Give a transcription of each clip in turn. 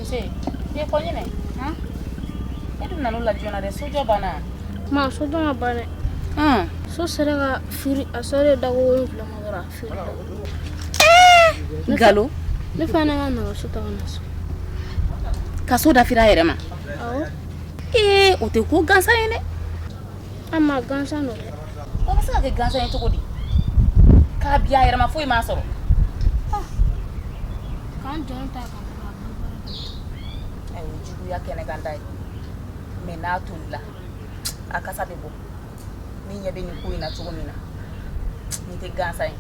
Nse, ye fonyene? Ha? E dum nanu la jona de sojo bana. Ma sojo ma bana. So serega firi asore dago infla madora firi. Galo. Ne fana ngana so ta wana so. Kaso da fira yere ma. Awo. O te ko gansa yene. Ama gansa no. O ba sa ke gansa yene to ko di. Ka biya yere ma foi ma soro. Kan jonta ka. Ai wujudu ya kene gandai. Me na tulla. Akasa bebo. Ni nya be ni ko ina to mina. Ni te gansa yene.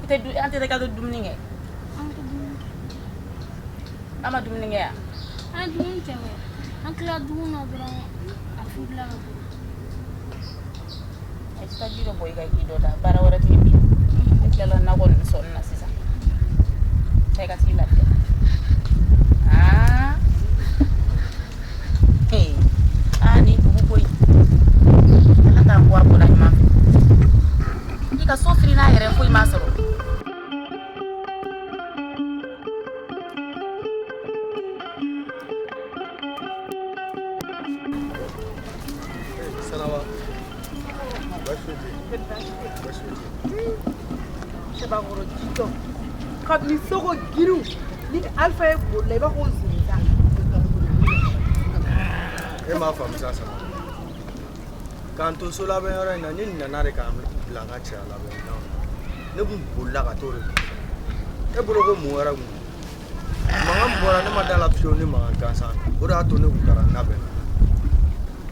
Ite du ante de ka do dumni nge. Ama dumni nge ya. Dumni tewe. Ankla duna dra afubla. Esta giro boy ga gido da bara wara ti bi. Ekela na won so na sisa. Tega ti la. Hey. Ani bubu boy. Ata kwa kwa na ma. Ika so fri na yere foi masoro. Sebagoro dito kabli soko giru ni alfa e bolle ba ko zinza ma fam sasa kanto sola be ora na ni na re kam la ga cha la be na ne bu bolla ka tore e bolo ko mu ara mu mangam bora ne madala pio ni ma gansa ora to ne ku kara na be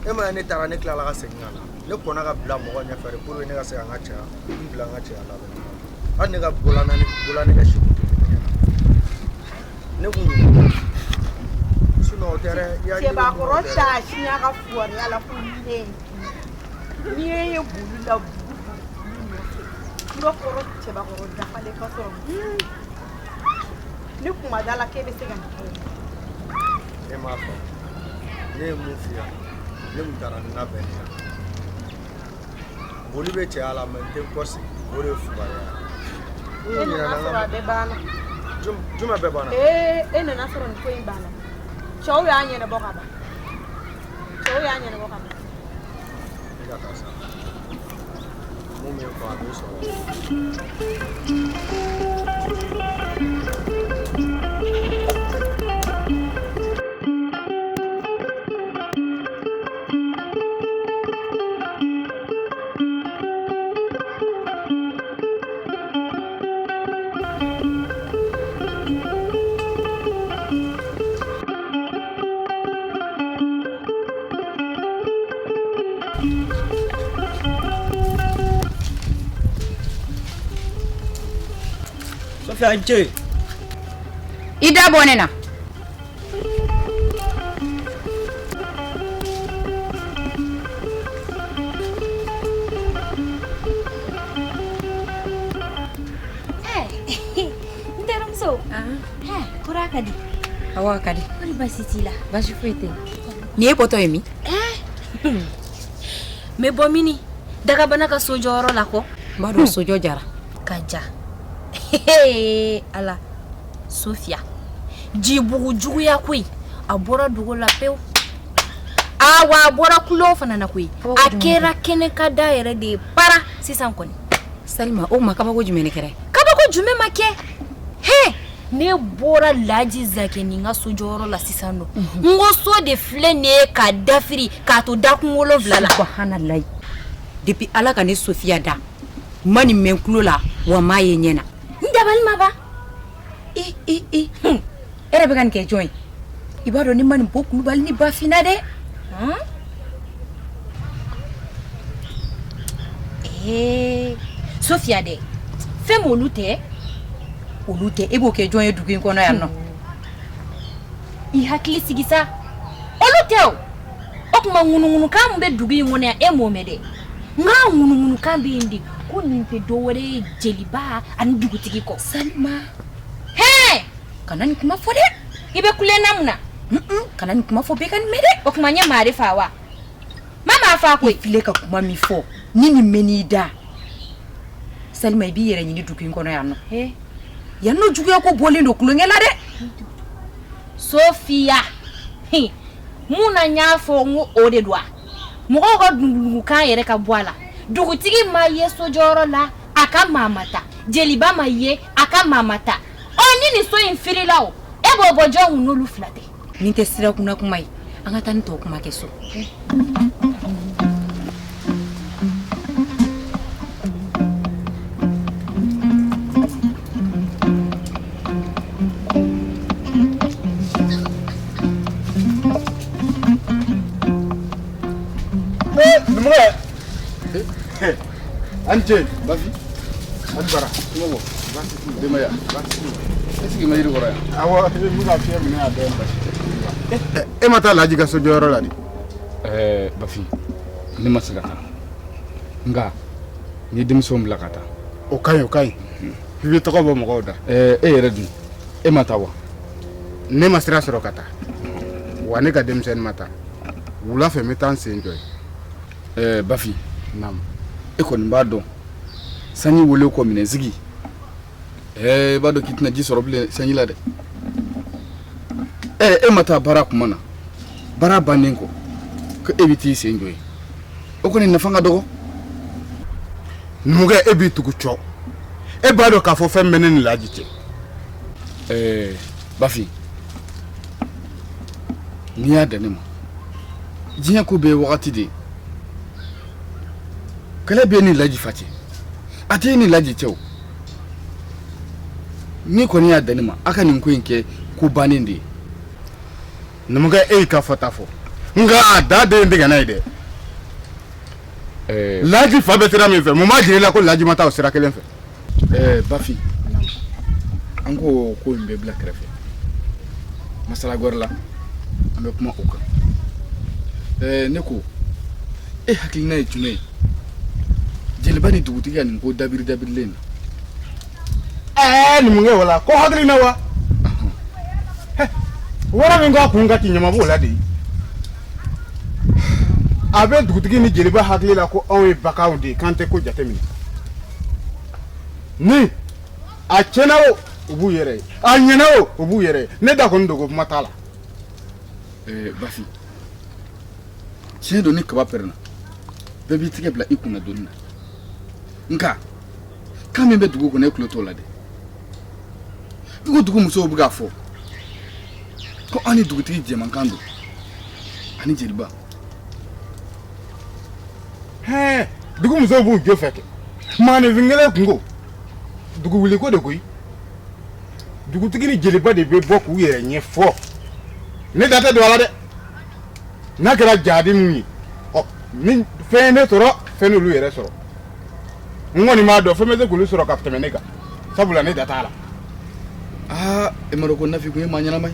e ma ne tara ne kala ga sengana le kona ga bla mo nya fere pour ne ga se nga cha bla nga cha la be ani ga bola ne ga shi ne ku suno tere ya ke ba ko rota shi ya ga fuwa ya la ku ni ye bulu la bulu ko rota ba ko rota fa le ka so ni ku madala ke be se ga e ma fa ne mu fiya ne mu tara na be ya boli be che ala mente kosi ore fubara ni na sura be bana juma be bana ne na sura ko in bana chow ya anye ne boka ba chow ya anye ne boka ba ega tasa mo me ko adu so Fianche. Ida bonena. Interomso. Kora kadi. Awa kadi. Kuri basitila. Bashi fete. Ni poto emi? Me bomini. Daga bana ka sojoro lako. Bado sojo jara. Kaja. Ala Sofia jibugu jugu ya kui abora dugo la peu awa abora kulo fana na kui akera kene kada yere de para sisan koni Salma o makaba ko jumene kere kaba ko jume make he ne bora laji zake ni nga sojoro la sisano ngo so de fle ne ka dafiri ka to dakungolo vlala subhanallah depuis ala ka ne Sofia da mani menkulo la wa maye nyena ndabal maba ere began ke join ibado ni mani bokulu bal ni bafina de Sofia de fem olute ebo ke join edukin kono ya no I hakili sigisa olute o kuma ngunu kam be dugi ngone e momede nga ngunu kam be indi ko nimpe do wore jeliba an dugutigi ko Salma he kanani kuma fode ibe kule namna kanani kuma fo be kan mede o kuma nya mare fawa mama fa ko file ka kuma mi fo nini menida Salma bi yere nyini dukin kono ya no he ya no jugu ko bolindo kulongela de Sophia muna nya fo ngo ode doa mo ko dungu kan yere ka boala dugutigi ma ye sojoro la aka mamata jeliba ma ye aka mamata oni ni so infiri lawo e bobo jongu no lu flate ni te sira kuna kuma yi anga tani to kuma ke so Ante, Bafi. Adbara, tumo. Bafi, demaya. Bafi. Esi ki mayiri gora. Awa, muga fiye mine ade Bafi. E mata laji ga sojo yoro ladi. Bafi. Ni masigata. Nga. Ni dimso mlakata. Okay. Hivi to ko bo mo da. Yere dun. E mata wa. Ne masira soro kata. Wa ne ga demsen mata. Wula fe metan se enjoy. Bafi. Nam. Eko mbado sanyi wole ko mine zigi bado kitna ji soroble sanyi lade mata bara kumana bara banenko ko ebiti senjoy oko ni nafanga dogo nuga ebitu kucho bado ka fo fem menen lajite Bafi ni adanema jinya ko be wakati de kala be ni laji fati ate ni laji tew ni ko ni adanima aka ni ko yinke ku banindi numuga ka fatafo nga dade ndiga naide laji fa betera mi fe mo ma jira ko laji mata o sira kelen fe Bafi ango ko mbe black refe masala gorla ambe kuma uka neko hakilina yitume jelibani dugutiga ni ko dabiri len ni munge wala ko hakilina wa wara mi ngo kunga kinyama bola de abe dugutigi ni jeliba hakilila ko awe bakaw de kante ko jatemini ni a chenawo ubu yere a nyenawo ubu yere ne da ko ndogo matala Bafi chedo ni kaba perna bebi tike bla ikuna donna nka kame be dugu ko ne kulo to lade dugu muso buga fo ko ani dugu tike je mankando ani jeliba dugu muso bu jo feke mane vingele kungo dugu wili ko de koyi dugu tike ni jeliba de be boku yere nye fo ne data do ala de na kera jadi mu ni fene toro fene lu yere soro ngoni ma do feme ze kulu soro kapte meneka sabula ne data ala e maro ko nafi ko ma nyana mai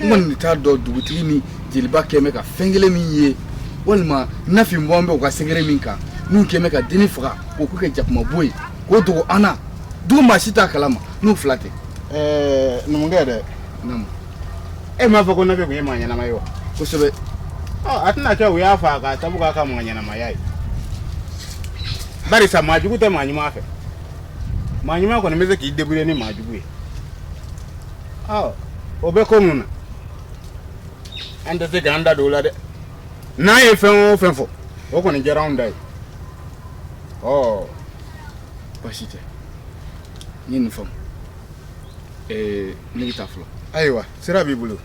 mon ta do duguti ni jilba keme ka fengele mi ye walma nafi mbombe ko segere minka nu keme ka dini fuka ko ko ke japma boy ko do ana du ma shita kalama nu flate numungede nam ma fa ko nafi ko ma nyana mai yo ko sebe atina cha uya fa ka tabuka ka ma nyana mai bari sa majugu te manyuma afe manyuma ko nemeze ki debure ni majugu obe ko nuna anda te ganda dola de na ye fenfo o ko ni round dai pasite ni nfam ni taflo aywa sira bibulu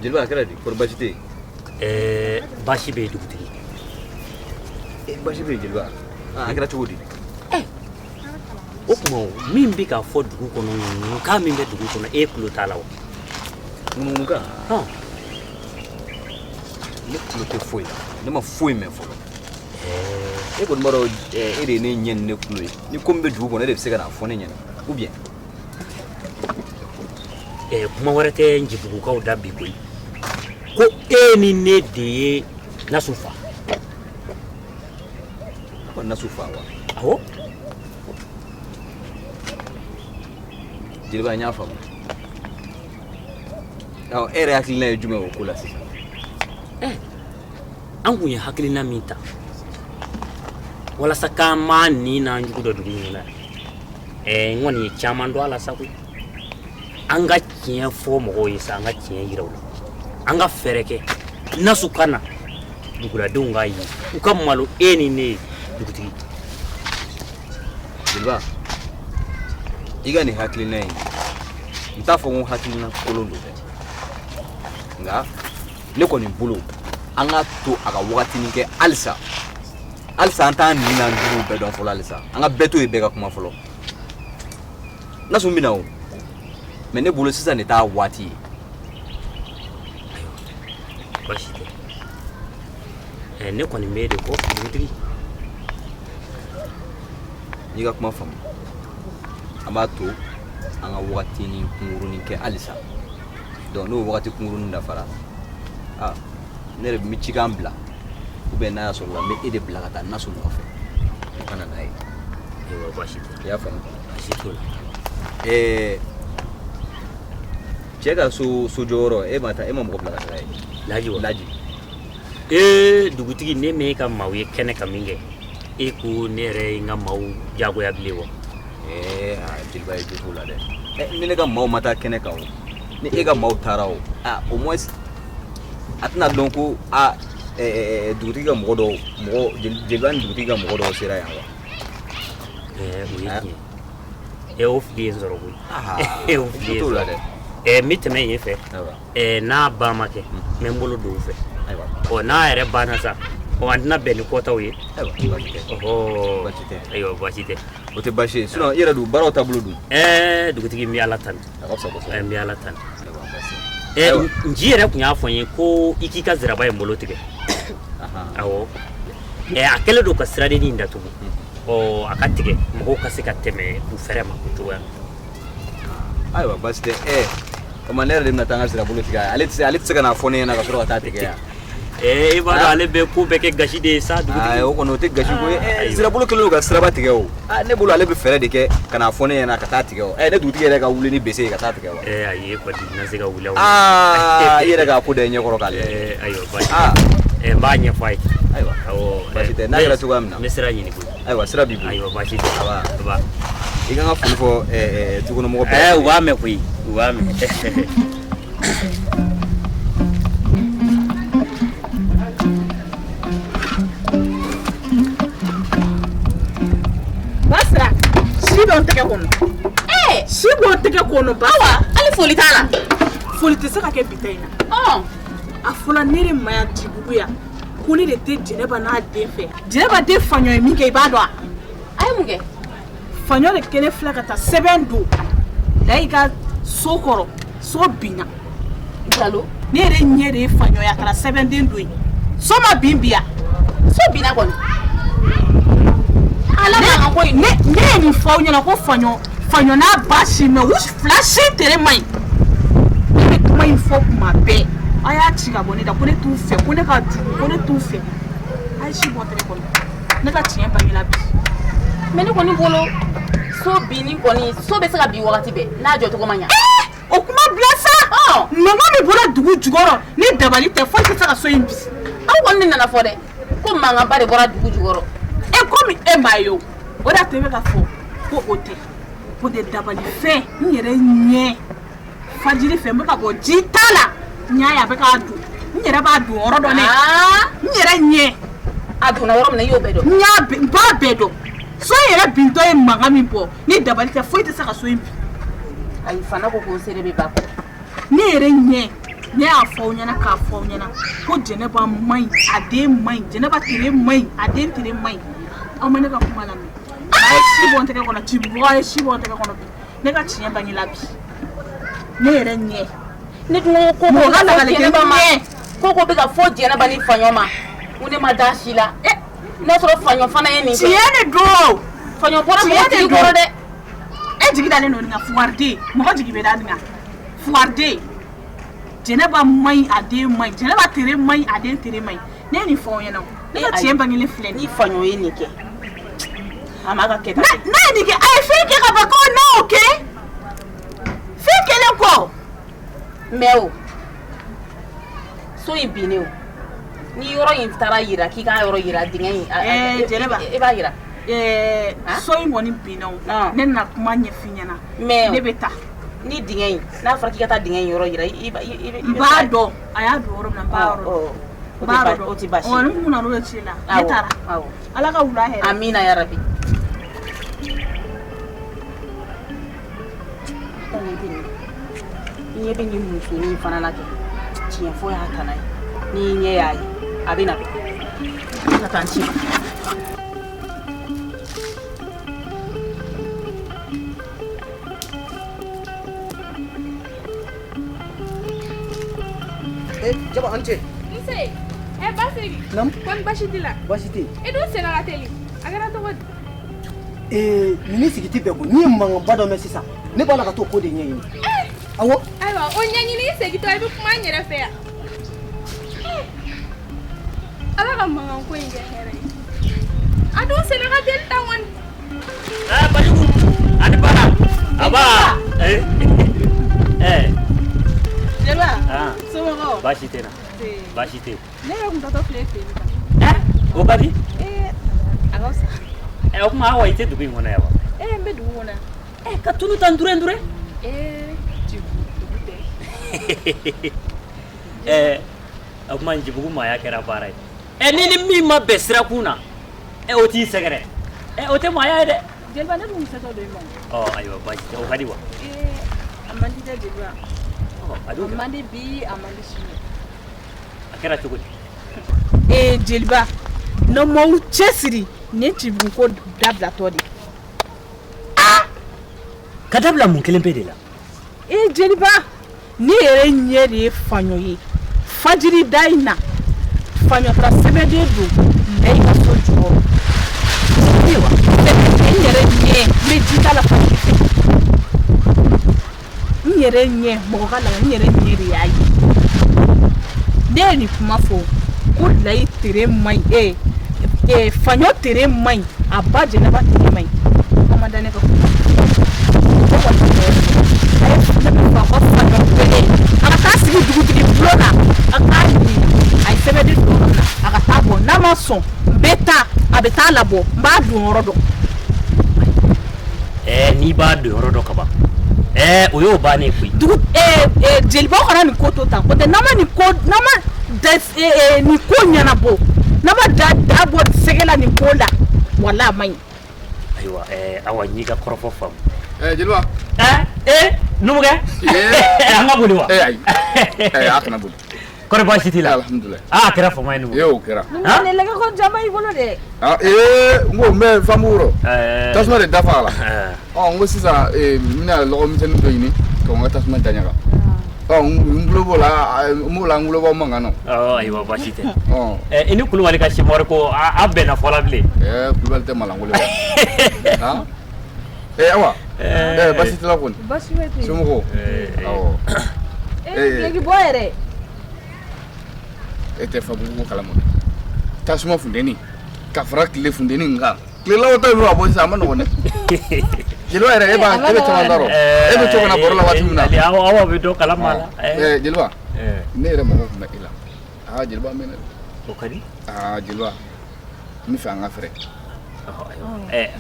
Jilba kala di korbajite bashi be dugutigi bashi be jilba akira chugudi o kuma min bi ka fo dugu kono ka min be dugu kono kulo talawo nunuka ne kulo te foi ne ma foi me fo ko maro ere ne nyen ne kulo ni kombe dugu kono de sega na fo ne nyen ou bien kuma warate njibugu ka dabi koy ko ni ne de nasufa ko nasufa wa aho jeliba nya fa aw ere hakilina ye jumɛn o ko la sisan an kun ye hakilina min ta walasa k'an ma ni n'an jugu dɔ dugu in na n kɔni ye caman dɔn a la sa koyi an ka tiɲɛ fɔ mɔgɔw ye sa an ka tiɲɛ yira u la an ka fɛɛrɛ kɛ nasu ka na duguladenw k'a ye u ka malo e ni ne ye dugutigi jeliba i ka nin hakilina ye n t'a fɔ ko hakilina kolon don dɛ nka ne kɔni bolo an ka to a ka wagatinin kɛ halisa an t'an ni n'an juguw bɛɛ dɔn fɔlɔ halisa an ka bɛɛ to yen bɛɛ ka kuma fɔlɔ nasu bɛna o mɛ ne bolo sisan de t'a waati ye basi tɛ ne kɔni bɛ de kɔ dugutigi n'i ka kuma faamu an b'a to an ka wagatinin kunkurunin kɛ halisa donc n'o wagati kunkurunin dafara ne yɛrɛ bɛ cikan bila ou bien n'a y'a sɔrɔ la n bɛ e de bila ka taa nasu nɔfɛ o kana n'a ye ayiwa basi tɛ i y'a faamu basi t'o la cɛ ka so jɔyɔrɔ e ma mɔgɔ bila ka taga ye laji dugutigi ne m'e ka maaw ye kɛnɛ ka min kɛ e ko ne yɛrɛ ye n ka maaw diyagoya bilen wa jeliba ye jo t'o la dɛ ni ne ka maaw ma taa kɛnɛ kan o ni e ka maaw taara o au moins a tɛna dɔn ko dugutigi ka mɔgɔ dɔw jeliba ni dugutigi ka mɔgɔ dɔw sera yan wa o ye tiɲɛ o fili ye n sɔrɔ koyi o fili ye n sɔrɔ n bɛ tɛmɛ yen fɛ n'a ba ma kɛ n bɛ n bolo don u fɛ n'a yɛrɛ banna sa an tɛna bɛn ni kɔtaw ye ayiwa basi tɛ o tɛ basi ye sinon i yɛrɛ dun baaraw taabolo dun dugutigi n bɛ ala tanu n bɛ ala tanu nci yɛrɛ tun y'a fɔ n ye ko i k'i ka ziraba in bolo tigɛ awɔ a kɛlen don ka siradennin in datugu a ka tigɛ mɔgɔw ka se ka tɛmɛ u fɛrɛ ma o cogoya ayiwa basi tɛ kama ne yɛrɛ de bɛna taa n ka sirabolo tigɛ ale tɛ se ka n'a fɔ ne ɲɛna ka sɔrɔ ka taa tigɛ yan i b'a dɔn ale bɛ ko bɛɛ kɛ gasi de ye sa dugutigi o kɔni o tɛ gasi ko ye sirabolo kɛlen don ka siraba tigɛ o ne bolo ale bɛ fɛɛrɛ de kɛ ka n'a fɔ ne ɲɛna ka taa tigɛ o ne dugutigi yɛrɛ ka wuli ni bese ye ka taa tigɛ wa ayi kɔni na se ka wuli i yɛrɛ k'a ko da i ɲɛkɔrɔ k'ale ayiwa basi n b'a ɲɛfɔ a ye ayiwa basi tɛ n'a kɛra cogoya min na n bɛ sira ɲini koyi ayiwa sira b'i bolo ayiwa basi tɛ i kan ka foli fɔ dukɔnɔmɔgɔ bɛɛ u b'a mɛn koyi u b'a mɛn Basra si b'an tɛgɛ kɔnɔ si b'an tɛgɛ kɔnɔ bawa hali foli t'a la foli tɛ se ka kɛ bita in na a fɔla ne de maya dibuguya ko ne de tɛ Jɛnɛba n'a den fɛ Jɛnɛba den faɲɔ ye min kɛ i b'a dɔn a ye mun kɛ faɲɔ de kelen filɛ ka taa sɛbɛn don da i ka so kɔrɔ so binna Jalo ne yɛrɛ ɲɛ de ye faɲɔ ye a taara sɛbɛnden don yen so ma bin biya so binna kɔni ne ye nin fɔ aw ɲɛna ko faɲɔ n'a ba si mɛ u fila si tere man ɲi ne bɛ kuma in fɔ kuma bɛɛ a y'a ci ka bɔ ne da ko ne t'u fɛ ko ne ka jugu ko ne t'u fɛ a ye si bɔ tɛgɛ kɔnɔ ne ka tiɲɛ bangela bi mais ne kɔni bolo so binni kɔni so bɛ se ka bin wagati bɛɛ n'a jɔcogo ma ɲa o kuma bila sa mankan min bɔra dugu jukɔrɔ ni dabali tɛ foyi tɛ se ka so in bi aw kɔni ne nana fɔ dɛ ko mankanba de bɔra dugu jukɔrɔ komi e m'a ye o de y'a to e bɛ ka fɔ ko o tɛ o de dabali fɛn n yɛrɛ ɲɛ fajiri fɛ n bɛ ka bɔ ji t'a la n y'a ye a bɛ k'a dun n yɛrɛ b'a dun yɔrɔ dɔn dɛ n yɛrɛ ɲɛ a donna yɔrɔ min na i y'o bɛɛ dɔn n b'a bɛɛ dɔn so in yɛrɛ bintɔ ye mankan min bɔ ni dabali tɛ foyi tɛ se ka so in bi ayi fana ko k'o seere bɛ ba kɔ ne yɛrɛ ɲɛ ne y'a fɔ aw ɲɛna k'a fɔ aw ɲɛna ko Jɛnɛba man ɲi a den man ɲi Jɛnɛba tere man ɲi a den tere man ɲi aw ma ne ka kuma lamɛn a ye si bɔ n tɛgɛ kɔnɔ Cibugu a ye si bɔ n tɛgɛ kɔnɔ bi ne ka tiɲɛ bangela bi ne yɛrɛ ɲɛ ne dun ko bɛ ka fɔ Jɛnɛba ma ko bɛ ka fɔ Jɛnɛba ni faɲɔ ma ko ne ma da si la n'a sɔrɔ faɲɔ fana ye nin kɛ tiɲɛ de don faɲɔ bɔra mɔgɔ tigi kɔrɔ dɛ e jigi dalen don nin kan Fugariden mɔgɔ jigi bɛ da nin kan Fugariden Jɛnɛba man ɲi a den man ɲi Jɛnɛba tere man ɲi a den tere man ɲi ne ye nin fɔ aw ɲɛna ne ka tiɲɛ bangelen filɛ ni faɲɔ ye nin kɛ a ma ka kɛ tan ne ye nin kɛ a ye fɛn kɛ ka ban ko n'a y'o kɛ Meu. So in bineo. Ni yoro in tara yira ki ka yoro yira dingen. Jeleba. E ba yira. So in woni bineo. Ne na kuma nya finyana. Ne beta. Ni dingen. Na fara ki ka ta dingen yoro yira. Ba do. Aya do ro na ba ro. Ba ro. O ti bashi. On mu na ro chila. Ne tara. Ala ka wula he. Amina ya rabbi. Ni be ni muso ni fana la ke. Tiɲɛ fo y'a kana ni ɲɛ y'a ye a bɛ na ka taa n ci ma. Jaba an ce. Nse, Basiri. Nam. Kon basi t'i la. Basi tɛ yen. E dun sera ka teli. A kɛra cogo di? Nin sigi tɛ bɛɛ ko n'i ye mankanba dɔ mɛn sisan ne b'a la ka t'o ko de ɲɛɲini. Awɔ. Ayiwa o ɲɛɲini i segitɔ i bɛ kuma n yɛrɛ fɛ yan. Ala ka mankan ko in kɛ hɛrɛ ye. A dun sera ka teli tan kɔni. Bajugu ani bara aba Jeba. Somɔgɔw. Baasi tɛ na. Baasi tɛ. Ne yɛrɛ kun tatɔ filɛ feere. O ka di? A ka fisa. O kuma awa i tɛ dugu in kɔnɔ yan wa? N bɛ dugu kɔnɔ. Ka tulu ta ndure ndure? Dugu tɛ. O kuma Njibugu maaya kɛra baara ye. Ni min ma bɛn sirakun na o t'i sɛgɛrɛ. O tɛ maaya ye dɛ. Jeliba ne dun sɛtɔ don i ma. Ayiwa baasi tɛ o ka di wa? A man di dɛ Jeliba. A man di bi a man di sini. A kɛra cogo di? Jeliba na maaw cɛsiri ne Njibugu ko dabilatɔ de. Ka dabila mun kelen pe de la? Jeliba ne yɛrɛ ɲɛ de ye faɲɔ ye. Fajiri da in na faɲɔ taara sɛbɛden don lɛ i ka so jukɔrɔ. Ayiwa n yɛrɛ ɲɛ n bɛ ji k'a la fajiri fɛ. N yɛrɛ ɲɛ mɔgɔ ka laban n yɛrɛ ɲɛ de y'a ye. Ne ye nin kuma fɔ ko layi tere man ɲi faɲɔ tere man ɲi a ba Jɛnɛba tere man ɲi. A ma da ne ka kuma. Ne bɛ fɔ ko faɲɔ tere a ka taa sigi dugutigi bulon na a k'a ɲini a ye sɛbɛnden don yɔrɔ min na a ka taa bɔ n'a ma sɔn n bɛ taa a bɛ taa labɔ n b'a don yɔrɔ dɔn. N'i b'a don yɔrɔ dɔn ka ban o y'o bannen koyi. Jelibaw kana nin ko to tan o tɛ n'an ma nin ko ɲɛnabɔ n'an ma da bɔ sɛgɛ la nin ko la wala a ma ɲi. Ayiwa awa n y'i ka kɔrɔfɔ faamu. Jeliba. Numukɛ an ka boli wa? Ayi a kana boli. Kɔri baasi t'i la? Alhamdulilayi. A kɛra fama ye numu. O kɛra. Ne lɛgɛ ko jama i bolo dɛ. N ko mɛ famu wɔrɔ tasuma de dafa la n ko sisan n bɛna lɔgɔmisɛnnin dɔ ɲini ka n ka tasuma da ɲaga n tulo b'o la n b'o la n tulo b'aw mankan na. Ayiwa baasi tɛ. I ni Kulubali ka simɔri ko a bɛnna fɔ la bilen. Kulubali tɛ malangolo wa. Awa baasi t'i la kɔni. Baasi bɛ ten. Somɔgɔw. Awɔ. Yegi bɔ yɛrɛ. E tɛ Fabugu kalama. Tasuma funteni ka fara tile funteni kan. Tilelaw ta y'u a bɔ sisan a ma nɔgɔn dɛ. Jeliba yɛrɛ e bɛ caman dɔrɔn e bɛ to ka na baro la waati min na. Awa bɛ dɔn kalama la. Jeliba ne yɛrɛ mago tun bɛ e la. Jeliba mɛn dɛ. O ka di? Jeliba n bɛ fɛ an ka fɛrɛ.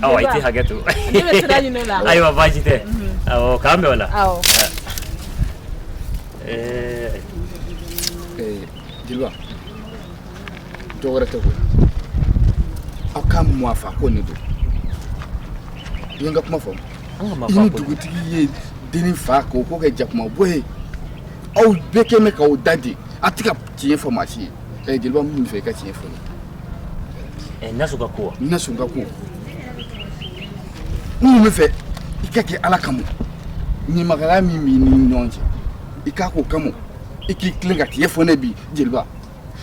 Awa i tɛ hakɛ to. Ne bɛ sira ɲini o la. Ayiwa baasi tɛ. Awɔ k'an bɛn o la. Jeliba dɔ wɛrɛ tɛ koyi aw ka mun a fa ko ne don i ye n ka kuma fɔ i ni dugutigi ye denni fa k'o ko kɛ jakuma bɔ ye aw bɛɛ kɛ mɛ k'aw da di a tɛ ka tiɲɛ fɔ maa si ye Jeliba min fɛ i ka tiɲɛ fɔ ne. Nasu ka ko wa? Nasu ka ko n mun bɛ fɛ i ka kɛ Ala kama ɲamakala min b'i ni ɲɔgɔn cɛ i k'a k'o kama i k'i tilen ka tiɲɛ fɔ ne bi Jeliba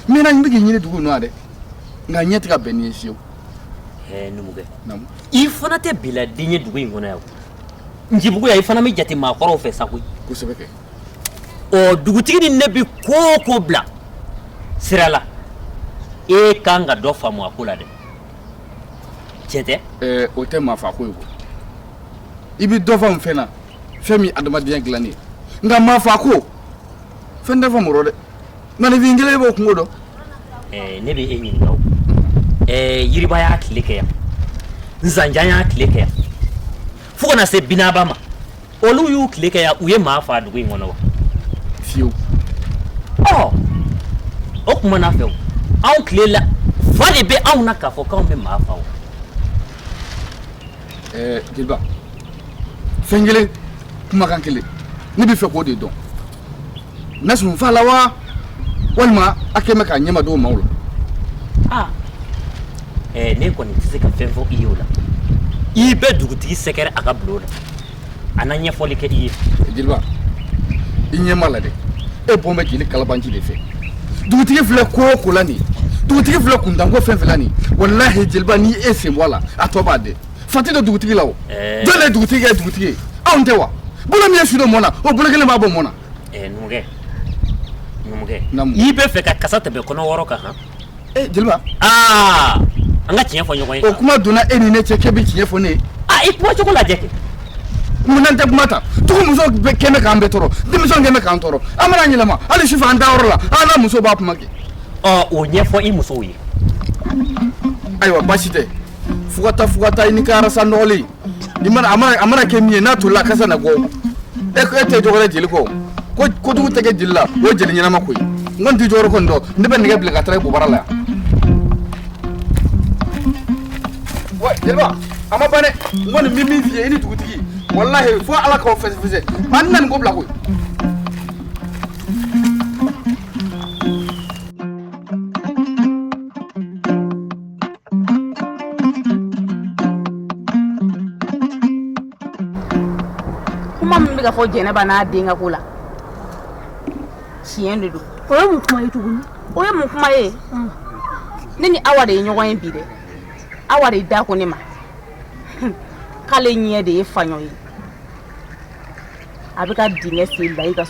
n bɛ k'i ɲini dugu in na dɛ nka ɲɛ tɛ ka bɛn n'i ye fiyewu. Numukɛ i fana tɛ bila den ye dugu in kɔnɔ yan o Njibugu yan i fana bɛ jate maakɔrɔw fɛ sa koyi. Kosɛbɛ kɛ. Dugutigi ni ne bɛ ko o ko bila sira la e kan ka dɔ faamu a ko la dɛ tiɲɛ tɛ? O tɛ maa fa ko ye i bɛ dɔ fɔ n fɛn na fɛn min adamadenya dilannen nka maa fa ko fɛn tɛ fɔ mɔgɔ dɛ manifin kelen b'o kungo dɔn ne bɛ e ɲininka o yiriba y'a tile kɛ yan nzanjan y'a tile kɛ yan fo kana se binaba ma olu y'u tile kɛ yan u ye maa faa dugu in kɔnɔ wa fiyewu o kuma na fɛ o anw tile la fa de bɛ anw na k'a fɔ k'anw bɛ maa faa o jeliba fɛn kelen kumakan kelen ne bɛ fɛ k'o de dɔn na sun fa la wa walima a kɛ mɛ k'a ɲɛma dɔw maaw la ne kɔni tɛ se ka fɛn fɔ i ye o la i bɛ dugutigi sɛgɛrɛ a ka bulon la a na ɲɛfɔli kɛ i ye jeliba i ɲɛma la dɛ e bɔn bɛ jeli kalabanci de fɛ dugutigi filɛ ko o ko la nin dugutigi filɛ kuntanko fɛn fɛn la nin walahi jeliba ni e sen bɔ a la a tɔ b'a dɛ fati dɔ dugutigi la o jɔn de dugutigi ye dugutigi ye anw tɛ wa bolo min ye su dɔ mɔna o bolo kelen b'a bɔ mɔna numukɛ i bɛ fɛ ka kasa tɛmɛ kɔnɔ wɔɔrɔ kan han jeliba an ka tiɲɛ fɔ ɲɔgɔn ye o kuma donna e ni ne cɛ k'e bɛ tiɲɛ fɔ ne ye i kuma cogo lajɛ kɛ mun tɛ kuma ta tugu muso kɛmɛ k'an bɛɛ tɔɔrɔ denmisɛnw kɛmɛ k'an tɔɔrɔ an mana yɛlɛma hali sufɛ an dayɔrɔ la an n'a muso b'a kuma kɛ o ɲɛfɔ i musow ye ayiwa baasi tɛ fo ka taa i ni ka arasa nɔgɔlen a mana kɛ min ye n'a tolila a kasa na bɔ e tɛ jɔgɔlɛ jeli kɔ ko kojugu tɛ kɛ jeli la o ye jeli ɲɛnama ko ye n kɔni tɛ jɔyɔrɔ kɔni dɔn ne bɛ nɛgɛ bila ka taa i bobara la yan wa jeliba a ma ban dɛ n kɔni bɛ min f'i ye i ni dugutigi walahi fo ala k'aw fɛsɛfɛsɛ an na nin ko bila koyi kuma min bɛ ka fɔ Jɛnɛba n'a den ka ko la tiɲɛ de don o ye mun kuma ye tuguni o ye mun kuma ye ne ni Awa de ye ɲɔgɔn ye bi dɛ Awa de da ko ne ma k'ale ɲɛ de ye faɲɔ ye a bɛ ka dingɛ sen la i ka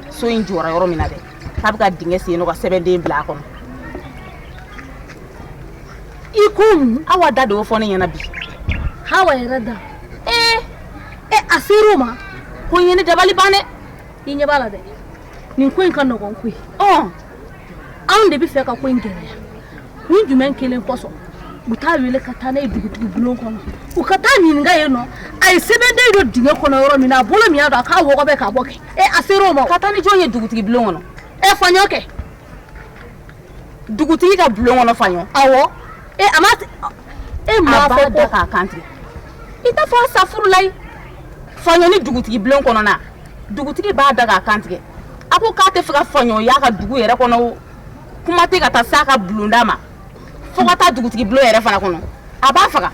so in jɔra yɔrɔ min na dɛ k'a bɛ ka dingɛ sen n'o ka sɛbɛnden bila a kɔnɔ i ko mun Awa da de y'o fɔ ne ɲɛna bi Awa yɛrɛ da a ser'o ma ko n ye ne dabali ban dɛ i ɲɛ b'a la dɛ nin ko in ka nɔgɔn koyi anw de bɛ fɛ ka ko in gɛlɛya ni jumɛn kelen kɔsɔn u t'a wele ka taa n'a ye dugutigi bulon kɔnɔ u ka taa ɲininka yen nɔ a ye sɛbɛnden dɔ dingɛ kɔnɔ yɔrɔ min na a bolo min y'a dɔn a k'a wɔgɔbɛ k'a bɔ kɛ a ser'o ma ka taa ni jɔn ye dugutigi bulon kɔnɔ faɲɔ kɛ dugutigi ka bulon kɔnɔ faɲɔ awɔ a ma fɔ da k'a kantigɛ i t'a fɔ a sa furu la ye faɲɔ ni dugutigi bulon kɔnɔ na dugutigi b'a da k'a kantigɛ a ko k'a tɛ fɛ ka faɲɔ y'a ka dugu yɛrɛ kɔnɔ kuma tɛ ka taa s'a ka bulonda ma fo ka taa dugutigi bulon yɛrɛ fana kɔnɔ a b'a faga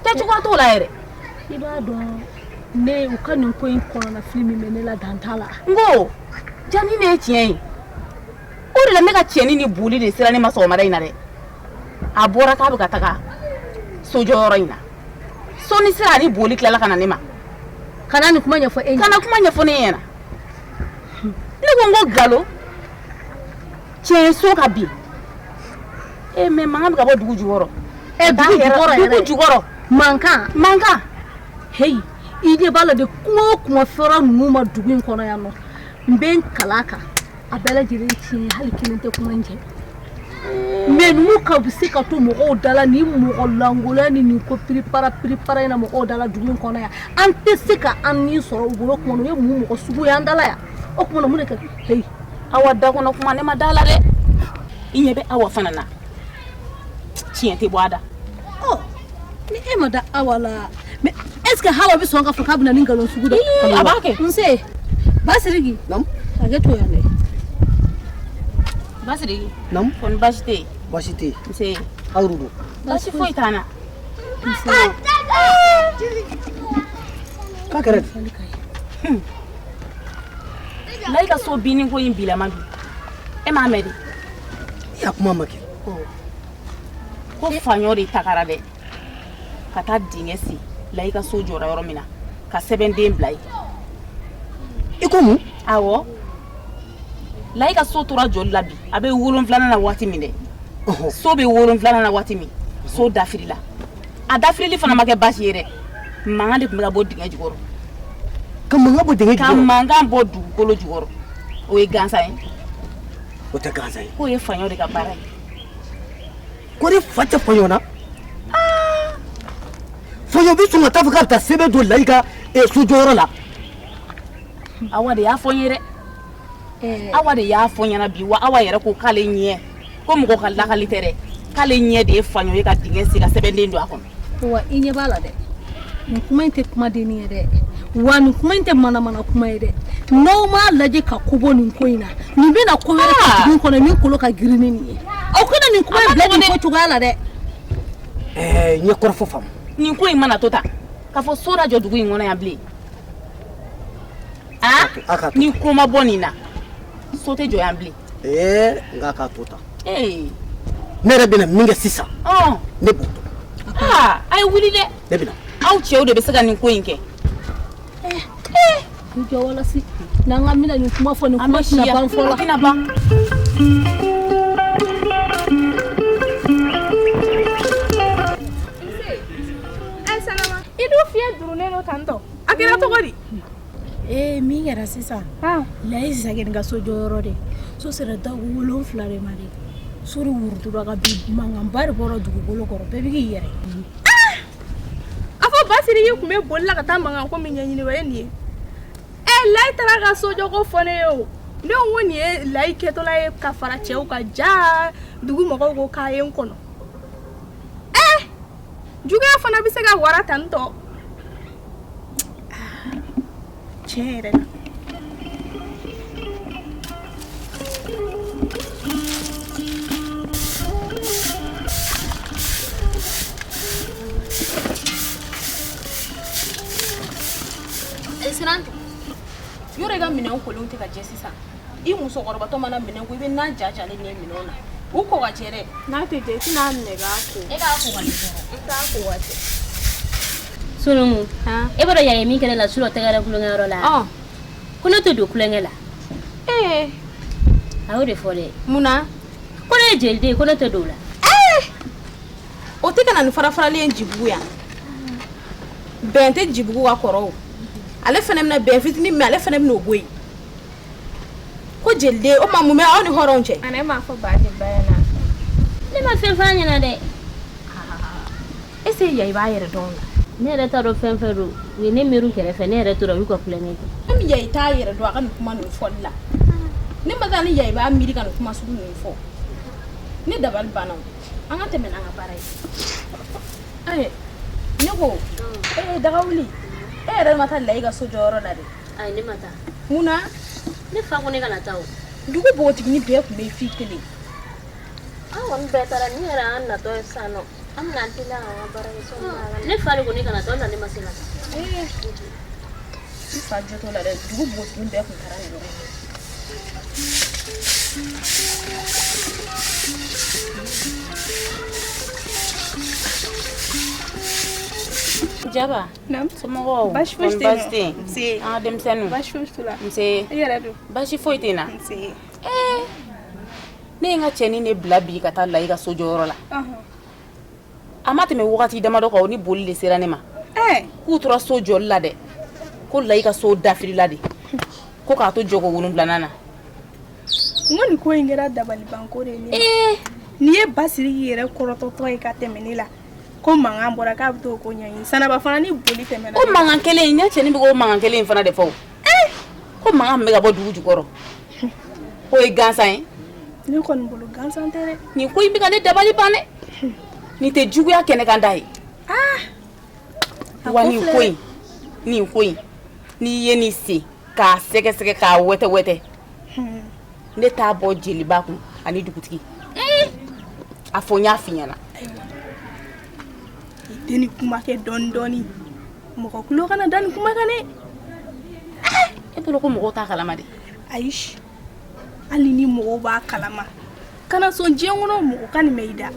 kɛcogoya t'o la yɛrɛ i b'a dɔn ne u ka nin ko in kɔnɔna fili min bɛ ne la dan t'a la n ko jani ne ye tiɲɛ ye o de la ne ka cɛni ni boli de sera ne ma sɔgɔmada in na dɛ a bɔra k'a bɛ ka taga sojɔyɔrɔ in na sɔɔni sera ani boli tilala ka na ne ma kana nin kuma ɲɛfɔ e ɲɛna kana kuma ɲɛfɔ ne ɲɛna ne ko n ko galo tiɲɛ so ka bin mais mankan bɛ ka bɔ dugu jukɔrɔ dugu jukɔrɔ mankan heyi i ɲɛ b'a la de kuma o kuma fɔra ninnu ma dugu in kɔnɔ yan nɔ n bɛ n kala a kan a bɛɛ lajɛlen tiɲɛ hali kelen tɛ kuma in jɛ mais ninnu ka bɛ se ka to mɔgɔw da la ni mɔgɔ lankolon ni nin ko piripara in na mɔgɔw da la dugu in kɔnɔ yan an tɛ se ka an ni sɔrɔ u bolo kuma na u ye mun mɔgɔ sugu ye an da la yan o kuma na mun de kɛ heyi Awa da kɔnɔ kuma ne ma da la dɛ i ɲɛ bɛ Awa fana na tiɲɛ tɛ bɔ a da ni e ma da Awa la mais est ce que Awa bɛ sɔn ka fɔ k'a bɛna nin nkalon sugu dɔ a b'a kɛ nse Basiriki hakɛ to yan dɛ Basiriki kɔni baasi tɛ yen baasi tɛ yen nse aw de don baasi foyi t'an na k'a kɛra Layi ka so binni ko in bilama bi e m'a mɛn de i y'a kuma ma kɛ ko faɲɔ de tagara dɛ ka taa dingɛ sen Layi ka so jɔra yɔrɔ min na ka sɛbɛnden bila yen i ko mun awɔ Layi ka so tora jɔli la bi a bɛ 7 na waati min dɛ so bɛ 7 na waati min so dafirila a dafirili fana ma kɛ baasi ye dɛ mankan de tun bɛ ka bɔ dingɛ jukɔrɔ ka mankan bɔ dingɛ jukɔrɔ ka mankan bɔ dugukolo jukɔrɔ o ye gansan ye o tɛ gansan ye k'o ye faɲɔ de ka baara ye ko ni fa tɛ faɲɔ na faɲɔ bɛ sɔn ka taa fɔ k'a bɛ taa sɛbɛn don layi ka sojɔyɔrɔ la awa de y'a fɔ n ye dɛ awa de y'a fɔ n ɲɛna bi wa awa yɛrɛ ko k'ale ɲɛ ko mɔgɔ ka lakali tɛ dɛ k'ale ɲɛ de ye faɲɔ ye ka dingɛ sen ka sɛbɛnden don a kɔnɔ wa i ɲɛ b'a la dɛ nin kuma in tɛ kumadenni ye dɛ wa nin kuma in tɛ manamana kuma ye dɛ n'aw m'a lajɛ ka ko bɔ nin ko in na nin bɛna ko wɛrɛ kɛ dugu in kɔnɔ min kolo ka girin ni nin ye aw kana nin kuma in bila nin fɔ cogoya la dɛ n ye kɔrɔfɔ faamu nin ko in mana to tan k'a fɔ so da jɔ dugu in kɔnɔ yan bilen ni ko ma bɔ nin na so tɛ jɔ yan bilen n k'a k'a to tan ne yɛrɛ bɛna min kɛ sisan ne b'o dɔn a ye wuli dɛ ne bɛna aw cɛw de bɛ se ka nin ko in kɛ i jɔ walasi n'an ka mina nin kuma fɔ nin kuma tɛna ban fɔlɔ a tɛna ban i dun fiɲɛ durunnen don tantɔ a kɛra cogo di min kɛra sisan layi sagɛni ka so jɔyɔrɔ de so sera da 7 de ma de so de wurutura ka bi mankanba de bɔra dugukolo kɔrɔ bɛɛ bɛ k'i yɛrɛ a fɔ basiri y'i kun bɛ boli la ka taa mankan ko min ɲɛɲini o ye nin ye layi taara ka sojɔko fɔ ne ye o ne ko nin ye layi kɛtɔla ye ka fara cɛw ka ja dugu mɔgɔw ko k'a ye n kɔnɔ juguya fana bɛ se ka wara tan tɔ tiɲɛ yɛrɛ la siran yɔrɔ i ka minɛnw kolenw tɛ ka jɛ sisan i musokɔrɔbatɔ mana minɛn ko i bɛ na jajalen nin minɛnw na u ko ka jɛ dɛ n'a tɛ jɛ i tɛna minɛ k'a ko e k'a ko ka jɛ n t'a ko ka jɛ Sunumu e b'a dɔn y'a ye min kɛra la surɔ tɛgɛrɛ kulonkɛyɔrɔ la ko ne tɛ don kulonkɛ la a y'o de fɔ dɛ munna ko ne ye jeliden ye ko ne tɛ don o la o tɛ ka na ni farafarali ye Jibugu yan bɛn tɛ Jibugu ka kɔrɔ o ale fana bɛna bɛn fitinin min ale fana bɛna o bɔ yen ko jeliden o ma mun bɛ aw ni hɔrɔnw cɛ a ne m'a fɔ baasi ba ye na ne ma fɛn f'a ɲɛna dɛ est-ce que ya i b'a yɛrɛ dɔn la ne yɛrɛ t'a dɔn fɛn fɛn don u ye ne miiri kɛrɛfɛ ne yɛrɛ tora u y'u ka kulonkɛ kɛ an bɛ ya i t'a yɛrɛ dɔn a ka nin kuma ninnu fɔli la ne ma taa ni ya i b'a miiri ka nin kuma sugu ninnu fɔ ne dabali banna o an ka tɛmɛ n'an ka baara ye ne ko daga wuli e yɛrɛ ma taa layi ka so jɔyɔrɔ la dɛ ayi ne ma taa munna ne fa ko ne kana taa o dugu bogotigini bɛɛ tun bɛ fi kelen an kɔni bɛɛ taara ni yɛrɛ an natɔ ye sisan nɔ an bɛna an teliya an ka baara kɛ ne fa de ko ne kana taa o la ne ma se ka taa i fa jɔtɔ la dɛ dugu bogotigini bɛɛ tun taara nin yɔrɔ in Jaba somɔgɔw baasi foyi tɛ yen an ka denmisɛnninw baasi foyi t'u la nse i yɛrɛ don baasi foyi tɛ n na nse ne ye n ka cɛnin de bila bi ka taa layi ka so jɔyɔrɔ la a ma tɛmɛ wagati damadɔ kan o ni boli de sera ne ma k'u tora so jɔli la dɛ ko layi ka so dafirila de ko k'a to jɔko 7nan na n ko nin ko in kɛra dabalibanko de ye ne nin ye basiri yɛrɛ kɔrɔtɔtɔ ye ka tɛmɛ ne la ko mankan bɔra k'a bɛ t'o ko ɲɛɲini sanaba fana ni boli tɛmɛna o mankan kelen in ne cɛnin bɛ k'o mankan kelen in fana de fɔ ko mankan min bɛ ka bɔ dugu jukɔrɔ o ye gansan ye ne kɔni bolo gansan tɛ dɛ nin ko in bɛ ka ne dabali ban dɛ nin tɛ juguya kɛnɛ kan da ye wa nin ko in n'i ye nin sen k'a sɛgɛsɛgɛ k'a wɛtɛ wɛtɛ ne t'a bɔ jeliba kun ani dugutigi a fɔ n y'a f'i ɲɛna i ni kuma kɛ dɔɔni dɔɔni mɔgɔ kulo kana da nin kuma kan dɛ e bolo ko mɔgɔw t'a kalama de ayi hali ni mɔgɔw b'a kalama kana sɔn diɲɛ kɔnɔ mɔgɔ ka nin mɛn i da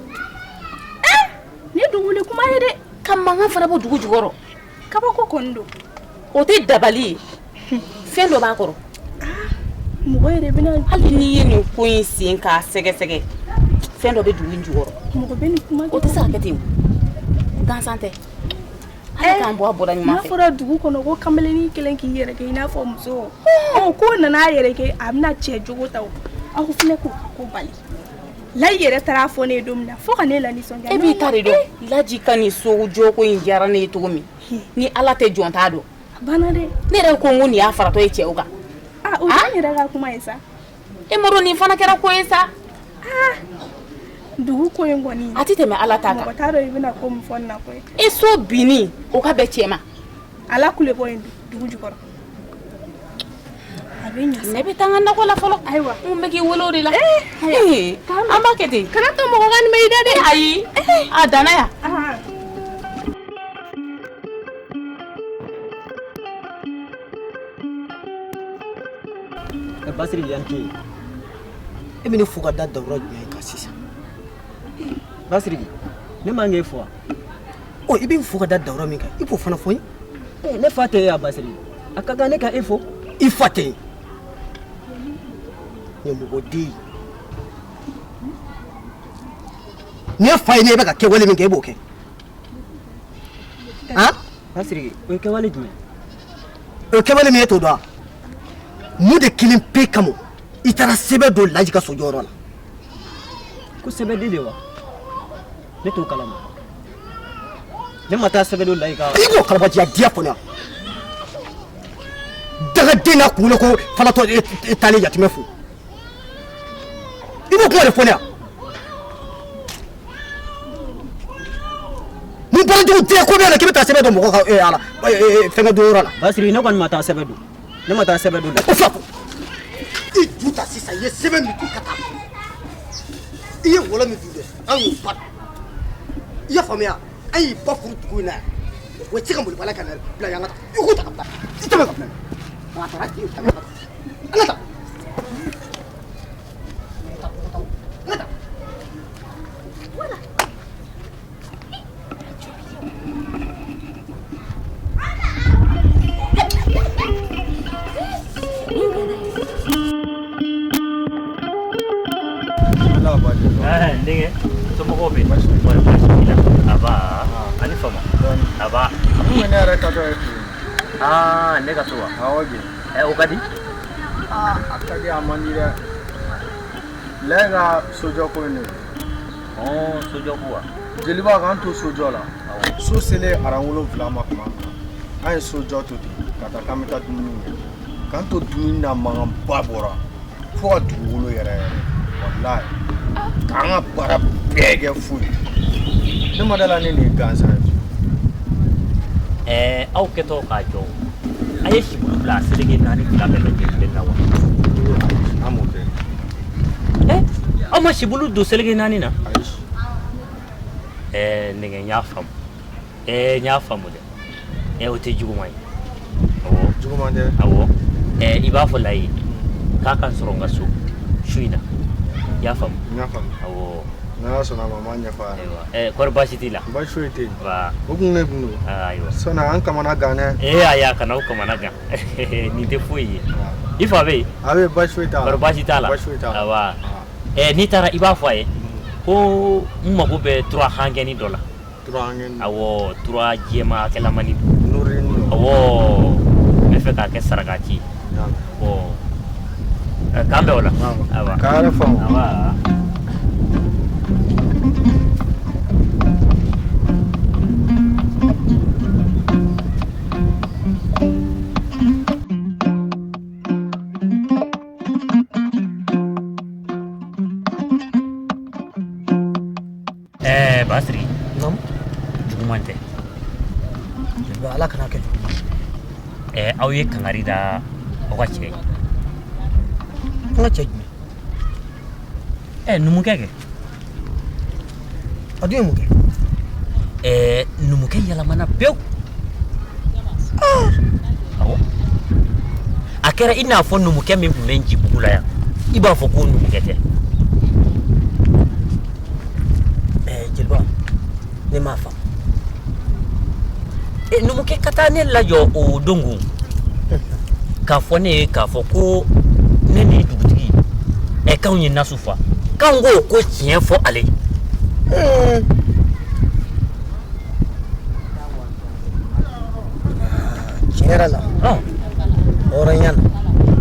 ni dun wuli kuma ye dɛ ka mankan fana bɔ dugu jukɔrɔ kabako kɔni don o tɛ dabali ye fɛn dɔ b'a kɔrɔ mɔgɔ yɛrɛ bɛna hali n'i ye nin ko in sen k'a sɛgɛsɛgɛ fɛn dɔ bɛ dugu in jukɔrɔ mɔgɔ bɛ nin kuma o tɛ se ka kɛ ten gansan tɛ K'an bɔ a bɔra ɲuman n'a fɛ. fɔra dugu kɔnɔ ko kamalenin kelen k'i yɛrɛ kɛ i n'a fɔ muso ko nana a yɛrɛ kɛ a bɛna cɛ jogo ta aw fana ko bali Laji yɛrɛ taara fɔ ne ye don min na fo ka ne la nisɔndiya. E b'i ta de dɔn Laji ka nin so joko in diyara ne ye cogo min ni Ala tɛ jɔn t'a dɔn. Bana dɛ. Ne yɛrɛ ko n ko nin y'a faratɔ ye cɛw kan. O y'an yɛrɛ ka kuma ye sa. E ma dɔn nin fana kɛra ko ye sa. Dugu ko in kɔni a tɛ tɛmɛ Ala ta kan. Mɔgɔ t'a dɔn i bɛna ko min fɔ nin na koyi. E so binni o ka bɛn cɛ ma. Ala kule bɔ yen dugu jukɔrɔ. A bɛ ɲa. Ne bɛ taa n ka nakɔ la fɔlɔ. Ayiwa. N bɛ k'i wele o de la. An b'a kɛ ten. Kana to mɔgɔ ka nin ma i da dɛ. Ayi a danna yan. Basiri yanke e bɛ ne fo ka da dawura jumɛn kan sisan Basiri ne man k'e fo i bɛ fo ka da dawura min kan i b'o fana fɔ n ye ne fa tɛ e ya Basiri a ka kan ne ka e fo i fa tɛ ye mɔgɔ den ne fa ye ne bɛ ka kɛwale min kɛ e b'o kɛ Basiri o ye kɛwale jumɛn o ye kɛwale min e t'o dɔn wa mun de kelen pe kama i taara sɛbɛn don Laji ka sojɔyɔrɔ la ko sɛbɛnden de wa ne t'o kalama ne ma taa sɛbɛn don Laji ka i b'o kalabajiya diya fɔ ne dagaden n'a kunkolo ko falatɔ e taalen yatimɛ fo i b'o kuma de fɔ ne mun balajugu tɛ ko bɛ na k'i bɛ taa sɛbɛn don mɔgɔ ka fɛngɛ don yɔrɔ la Basiri ne kɔni ma taa sɛbɛn don ne ma taa sɛbɛn don o fa i ju ta sisan i ye sɛbɛn min ka taa i ye wolo min dun dɛ an y'o ba i y'a faamuya an y'i ba furu dugu in na yan o tɛ se ka molibala ka na bila yan ka taa i k'o ta ka bila i tɛmɛ ka bila a taara ten tɛmɛ ka taa an ka taa Ndenge somoko be aba ani fama aba ne yɛrɛ ka dɔ ye ne ka so wa awɔ bi o ka di a ka di a man di dɛ lɛ ka sojɔ ko in de sojɔ ko wa jeliba k'an to sojɔ la so selen aran 7 ma kuma an ye sojɔ to ten ka taa k'an bɛ taa dumuni kɛ k'an to dumuni na mankanba bɔra fo ka dugukolo yɛrɛ walayi k'an ka baara bɛɛ kɛ fu ye ne ma dala ne nin ye gansan ye aw kɛtɔ k'a jɔ a ye sibulu bila a seleke 4 fila bɛɛ lajɛlen na wa an m'o kɛ aw ma sibulu don seleke 4 na nɛgɛ n y'a faamu n y'a faamu dɛ o tɛ juguman ye awɔ juguman tɛ awɔ i b'a fɔ Layi k'a ka sɔrɔ n ka so su in na i y'a faamu n y'a faamu awɔ n'ala sɔnna a ma n b'a ɲɛfɔ a ɲɛna kɔri baasi t'i la baasi foyi tɛ yen wa o kun ne kun don ayiwa sɔnna an kamana gan dɛ ayi a kana aw kamana gan nin tɛ foyi ye i fa bɛ yen a bɛ baasi foyi t'a la kɔri baasi t'a la baasi foyi t'a la awa n'i taara i b'a fɔ a ye ko n mago bɛ 3 hankɛni dɔ la 3 hankɛni awɔ 3 jɛma kɛlamani nurini awɔ n bɛ fɛ k'a kɛ sarakati ye k'an bɛ o la awa k'a yɛrɛ faamu awa Basiri juguman tɛ Ala kana kɛ juguman aw ye kangari da aw ka cɛ ye an ka cɛ jumɛn numukɛ kɛ a dun ye mun kɛ numukɛ yɛlɛmana pewu awɔ a kɛra i n'a fɔ numukɛ min tun bɛ n jibugu la yan i b'a fɔ ko numukɛ tɛ jeliba ne m'a faamu numukɛ ka taa ne lajɔ o don kun k'a fɔ ne ye k'a fɔ ko ne ni dugutigi k'anw ye nasu fa k'anw k'o ko tiɲɛ fɔ ale hɛrɛ la hɔrɔnya na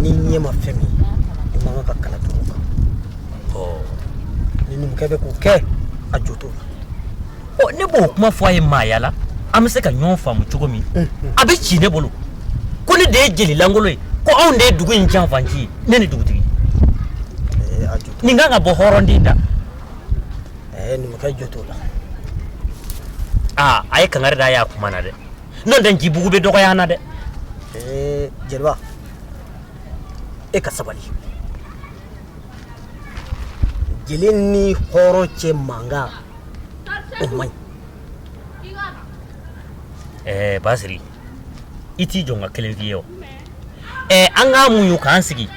ni ɲɛ ma fɛn min i man kan ka kala turu kan ni numukɛ bɛ k'o kɛ a jo t'o la ne b'o kuma fɔ a ye maaya la an bɛ se ka ɲɔgɔn faamu cogo min a bɛ ci ne bolo ko ne de ye jeli langolo ye ko anw de ye dugu in janfanci ye ne ni dugutigi nin kan ka bɔ hɔrɔnden da numukɛ jo t'o la a ye kangari da a y'a kuma na dɛ n'o tɛ ncibugu bɛ dɔgɔya na dɛ jeliba e ka sabali jeli ni hɔrɔn cɛ mankan o man ɲi Basiri i t'i jɔ n ka kelen f'i ye o an k'a muɲu k'an sigi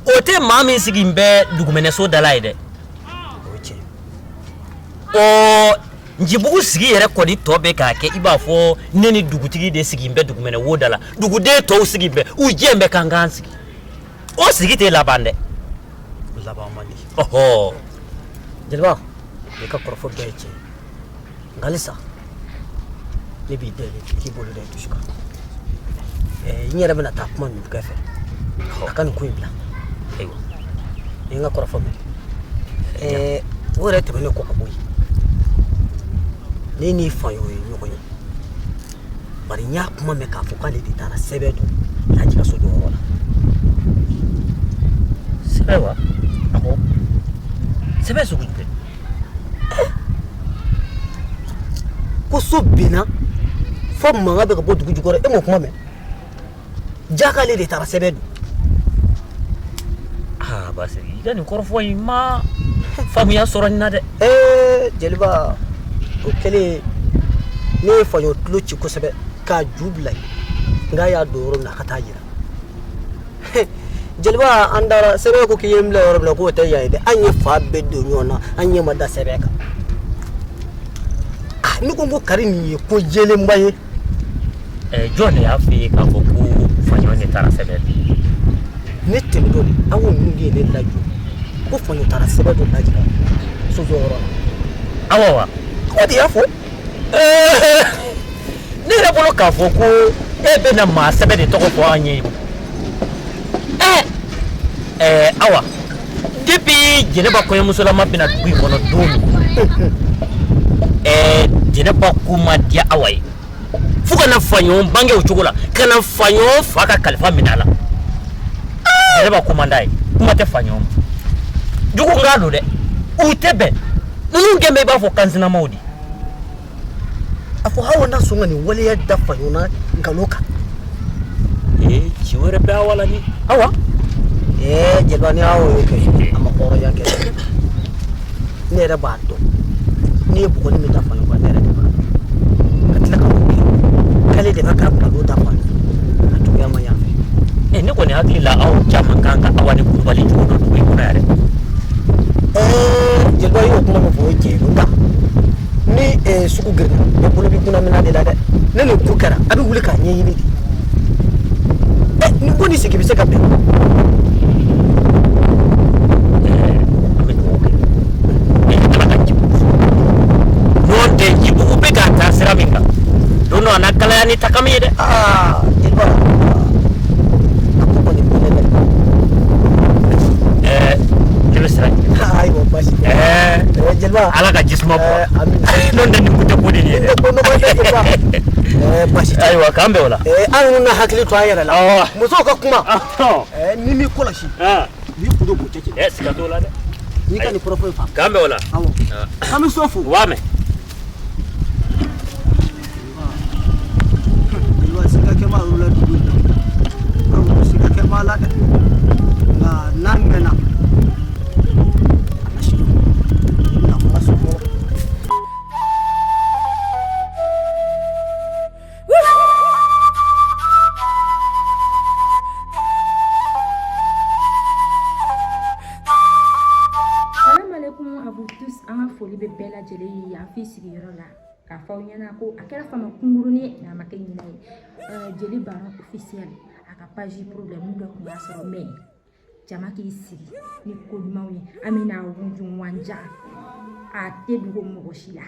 o tɛ maa min sigi n bɛ dugumɛnɛso da la ye dɛ njibugu sigi yɛrɛ kɔni tɔ bɛ k'a kɛ i b'a fɔ ne ni dugutigi de sigi n bɛ dugumɛnɛ wo da la duguden tɔw sigi bɛ u jɛ bɛ kan k'an sigi o sigi tɛ laban dɛ laban man di ɔhɔ jeliba i ka kɔrɔfɔ bɛɛ ye tiɲɛ nka halisa ne b'i deli k'i bolo da i dusu kan n yɛrɛ bɛna taa kuma numukɛ fɛ a ka nin ko in bila n ye n ka kɔrɔfɔ mɛn o yɛrɛ tɛmɛnen kɔ ka bɔ yen ne n'i faɲɔ ye ɲɔgɔn ye bari n y'a kuma mɛn k'a fɔ k'ale de taara sɛbɛn don Laji ka so jɔyɔrɔ la sɛbɛn wa awɔ sɛbɛn sugu jumɛn ko so binna fo mankan bɛ ka bɔ dugu jukɔrɔ e m'o kuma mɛn ja k'ale de taara sɛbɛn don Basiri i ka nin kɔrɔfɔ in ma faamuya sɔrɔ nin na dɛ jeliba o kɛlen ne ye faɲɔ tulo ci kosɛbɛ k'a ju bila yen nka y'a don yɔrɔ min na a ka taa yira jeliba an taara sɛbɛn ko k'i ye n bila yɔrɔ min na k'o tɛ yan ye dɛ an ye fa bɛɛ don ɲɔgɔn na an ɲɛ ma da sɛbɛn kan ne ko n ko kari nin ye ko jelenba ye jɔn de y'a f'i ye k'a fɔ ko faɲɔ ne taara sɛbɛn ne tɛmɛtɔ de an ko ninnu de ye ne lajɔ ko faɲɔ taara sɛbɛn don Laji ka so jɔyɔrɔ la awɔ wa o de y'a fɔ ne yɛrɛ bolo k'a fɔ ko e bɛna maa sɛbɛn de tɔgɔ fɔ an ye awa depuis Jɛnɛba kɔɲɔmusolama bɛna dugu in kɔnɔ don min Jɛnɛba ko ma diya Awa ye fo ka na faɲɔ bange o cogo la ka na faɲɔ fa ka kalifa minɛ a la Jɛnɛba ko man d'a ye kuma tɛ faɲɔ ma jugu n k'a don dɛ u tɛ bɛn ninnu gɛn bɛ i b'a fɔ kansinamaw de a fɔ aw na sɔn ka nin waleya da faɲɔ na nkalon kan ci wɛrɛ bɛ Awa la ni Awa jeliba ni aw y'o kɛ a ma hɔrɔnya kɛ ne yɛrɛ b'a dɔn n'i ye bugɔli min da faɲɔ kan ne yɛrɛ de b'a dɔn ka tila ka o kɛ k'ale de bɛ ka nkalon da faɲɔ a juguya ma yan fɛ ne kɔni hakili la aw caman kan ka Awa ni Kulubali cogo dɔ dugu in kɔnɔ yɛrɛ jeliba y'o kuma min fɔ o ye tiɲɛ ye nka ni sugu girinna ne bolo bɛ kunnamina de la dɛ ne nin ko kɛra a bɛ wuli k'a ɲɛɲini de nin ko nin sigi bɛ se ka bɛn n'o tɛ Njibugu bɛ ka taa sira min kan don dɔ a na kalaya ni takami ye dɛ jeliba a ko kɔni bɛ ne la ne bɛ siran ayiwa basi jeliba Ala ka jisuma bɔ n'o tɛ nin kun tɛ ko de ye dɛ basi ayiwa k'an bɛn o la an ninnu na hakili to an yɛrɛ la musow ka kuma ni m'i kɔlɔsi n'i kun do b'o cɛ cɛ siga t'o la dɛ n'i ka nin kɔrɔfɔ in faamu k'an bɛn o la awɔ an bɛ so fo u b'a mɛn siga kɛ b'a la dugu in na siga kɛ b'a la dɛ nka n'a mɛnna k'a fɔ aw ɲɛna ko a kɛra fama kungurunin ye n'a ma kɛ ɲina ye jeli baron officiel a ka page problème dɔ tun b'a sɔrɔ mais jama k'i sigi ni ko ɲumanw ye an bɛna wunju wanja a tɛ dogo mɔgɔ si la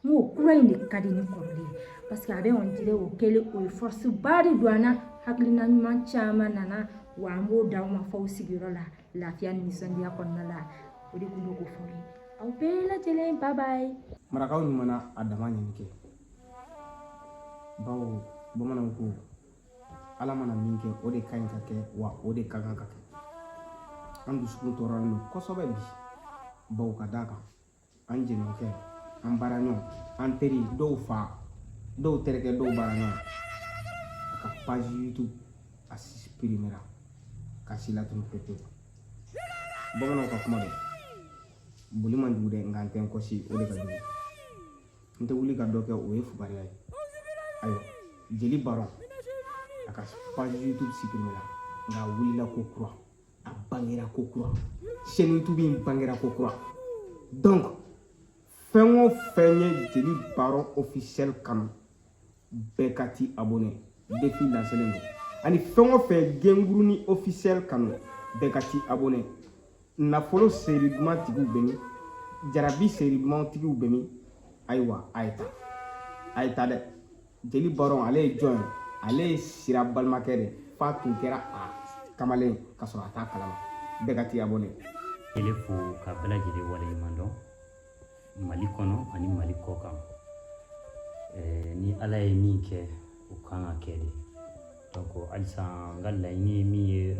Mo kura in de ka di ni kɔrɔlen parce que a bɛ on dirait o kɛlen o ye force ba de don an na hakilina ɲuman caman nana wa an b'o d'aw ma f'aw sigiyɔrɔ la lafiya ni nisɔndiya kɔnɔna la o de tun bɛ k'o fɔ ye aw bɛɛ lajɛlen bye bye. marakaw ɲumanna a dama ɲini kɛ bawo bamananw ko ala mana min kɛ o de ka ɲi ka kɛ wa o de ka kan ka kɛ an dusukun tɔɔrɔlen don kosɛbɛ bi bawo ka d'a kan an jɛɲɔgɔnkɛ an baaraɲɔgɔn an teri dɔw fa dɔw terikɛ dɔw baaraɲɔgɔn a ka page YouTube a suprimera ka si latunu pepe bamananw ka kuma dɛ boli man jugu dɛ nka n tɛ n kɔsi o de ka jugu n tɛ wuli ka dɔ kɛ o ye fugariya ye ayiwa jeli baron a ka page YouTube suprimera nka a wulila ko kura a bangera ko kura chaîne YouTube in bangera ko kura donc fɛn o fɛn ye jeli baron officiel kanu bɛɛ ka ti abonné défi lancelen don ani fɛn o fɛn genguruni officiel kanu bɛɛ ka ti abonné nafolo seri duman tigiw bɛ min jarabi seri duman tigiw bɛ min ayiwa a ye ta dɛ jeli baron ale ye jɔn ye ale ye sira balimakɛ de f'a tun kɛra a kamalen ka sɔrɔ a t'a kalama bɛɛ ka ti abonné ele fo ka bɛɛ lajɛlen waleɲuman dɔn mali kɔnɔ ani mali kɔ kan ni ala ye min kɛ o kan ka kɛ de donc halisa n ka laɲini ye min ye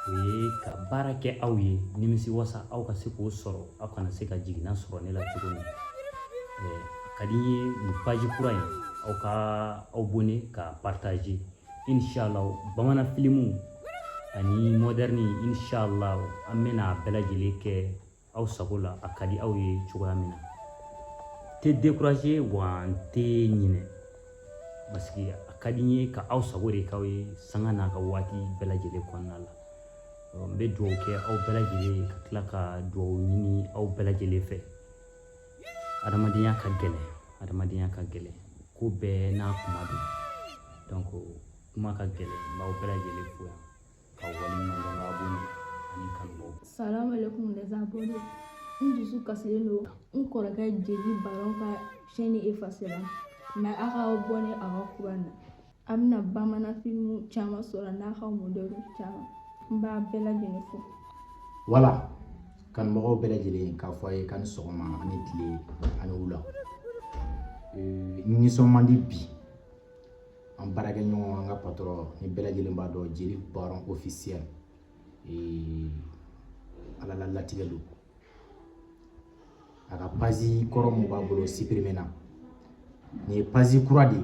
o ye ka baara kɛ aw ye nimisi wasa aw ka se k'o sɔrɔ aw kana se ka jigina sɔrɔ ne la cogo min a ka di n ye nin page kura in aw ka aw bone ka partager inshallah bamanan filimu ani moderni inshallah an bɛna bɛɛ lajɛlen kɛ aw sago la a ka di aw ye cogoya min na tɛ décourager wa n tɛ ɲinɛ parce que a ka di n ye ka aw sago de k'aw ye sanga n'a ka waati bɛɛ lajɛlen kɔnɔna la n bɛ dugawu kɛ aw bɛɛ lajɛlen ka tila ka dugawu ɲini aw bɛɛ lajɛlen fɛ adamadenya ka gɛlɛn ko bɛɛ n'a kuma don donc kuma ka gɛlɛn n b'aw bɛɛ lajɛlen fo yan ka waleɲuman dɔn ka abonné ani kanubaw. Salam alaikum les abonnés. N dusu kasilen don n kɔrɔkɛ jeli baron ka chaîne effacée la mais a ka abonné a ka kuran na a bɛna bamanan filimu caman sɔrɔ n'a ka modèle caman n b'a bɛɛ lajɛlen fo. Voilà kanubagaw bɛɛ lajɛlen k'a fɔ a ye k'ani sɔgɔma ani tile ani wula nisɔn man di bi an baarakɛɲɔgɔn an ka patron ni bɛɛ lajɛlen b'a dɔn jeli baron officiel ala la latigɛ don a ka page kɔrɔ mun b'a bolo supprimer na nin ye page kura de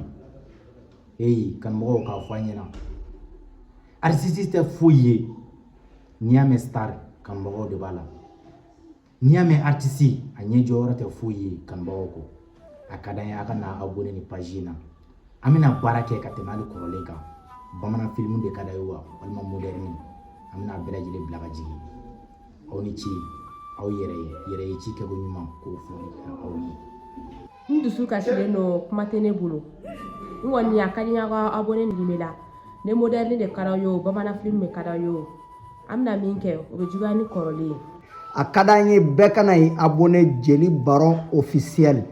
ye kanubagaw k'a fɔ an ɲɛna artiste tɛ foyi ye n'i y'a mɛn star kanubagaw de b'a la n'i y'a mɛn artiste a ɲɛ jɔyɔrɔ tɛ foyi ye kanubagaw ko a ka d'an ye a ka na abonné ni page in na an bɛna baara kɛ ka tɛmɛ hali kɔrɔlen kan bamanan filimu de ka d'a ye wa walima moderni an bɛna bɛɛ lajɛlen bila ka jigin aw ni ce aw yɛrɛ ye ci kɛko ɲuman k'o fɔli aw ye. N dusu kasilen don kuma tɛ ne bolo n kɔni a ka di n ye aw ka abonné nin la ni moderni de ka d'aw ye o bamanan filimu de ka d'aw ye o an bɛna min kɛ o bɛ juguya ni kɔrɔlen ye. A ka d'an ye bɛɛ kana ye abonné jeli baron officiel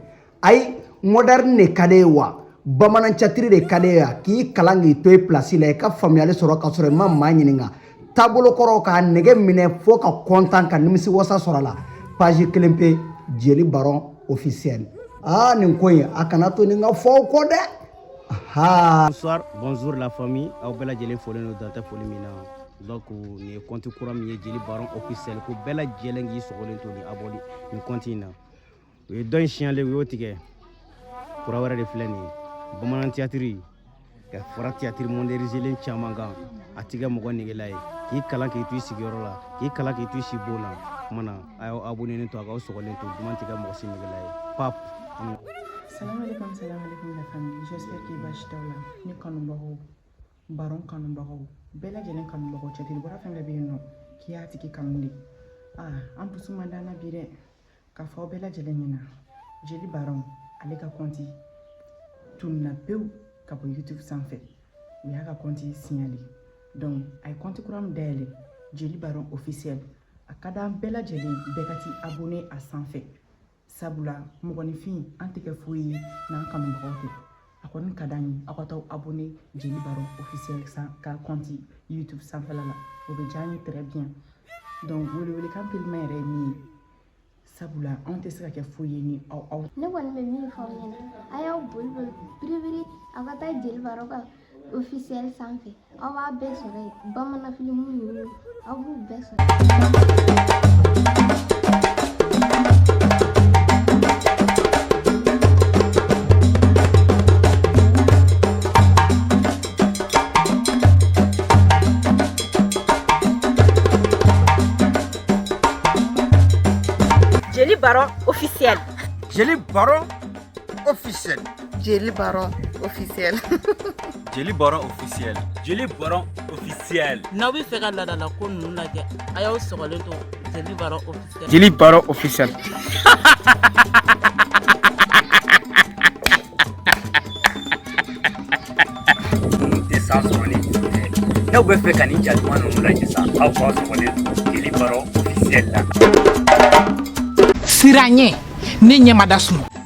ayi moderne de ka d'e ye wa bamanan catiri de ka d'e ye k'i kalan k'i to i place la i ka faamuyali sɔrɔ ka sɔrɔ i ma maa ɲininka taabolo kɔrɔ k'a nɛgɛ minɛ fo ka content ka nimisi wasa sɔrɔ a la page kelen pe jeli baron officiel nin ko in a kana to nin ka fɔ aw kɔ dɛ. Bonsoir, bonjour la famille aw bɛɛ lajɛlen folen don dan tɛ foli min na donc nin ye compte kura min ye jeli baron officiel ko bɛɛ lajɛlen k'i sɔgɔlen to nin abonné nin compte in na o ye dɔ in siɲɛlen u y'o tigɛ kura wɛrɛ de filɛ nin ye bamanan théâtre ka fara théâtre moderniselen caman kan a tigɛ mɔgɔ negela ye k'i kalan k'i to i sigiyɔrɔ la k'i kalan k'i to i si bon na kuma na a y'aw abonné to a k'aw sɔgɔlen to duman tigɛ mɔgɔ si negela ye pap. Salam alaikum la famille, j'espère qu'il va chiter là. Ni kanubagaw baron kanubagaw bɛɛ lajɛlen kanubagaw cɛtiri bɔra fɛn bɛɛ bɛ yen nɔ k'i y'a tigi kanu de an dusu man d'an na bi dɛ k'a fɔ aw bɛɛ lajɛlen ɲɛna jeli baron ale ka compte tununa pewu ka bɔ YouTube sanfɛ u y'a ka compte signalé donc a ye compte kura min dayɛlɛ jeli baron officiel a ka d'an bɛɛ lajɛlen bɛɛ ka ti abonné a sanfɛ sabula mɔgɔninfin an tɛ kɛ foyi ye n'an kanubagaw tɛ a kɔni ka d'an ye aw ka taa abonné Jeli Baro officiel ka compte YouTube sanfɛla la o bɛ diya an ye très bien donc welewelekan telima yɛrɛ ye min ye sabula anw tɛ se ka kɛ foyi ye ni aw ne kɔni bɛ min fɔ aw ɲɛna a y'aw boli biribiri aw ka taa Jeli Baro ka officiel sanfɛ aw b'a bɛɛ sɔrɔ yen bamanan filimu ninnu aw b'u bɛɛ sɔrɔ. Jeli Baro officiel. Jeli Baro officiel. Jeli Baro officiel. Jeli Baro officiel. Jeli Baro officiel. N'aw bɛ fɛ ka ladala ko ninnu lajɛ a y'aw sɔgɔlen to Jeli Baro officiel. Jeli Baro officiel. Tɛ san sɔrɔlen n'aw bɛ fɛ ka nin jatuma ninnu lajɛ sa aw k'aw sɔgɔlen to Jeli Baro officiel la. Siran ɲɛ ne ɲɛ ma da sunɔgɔ.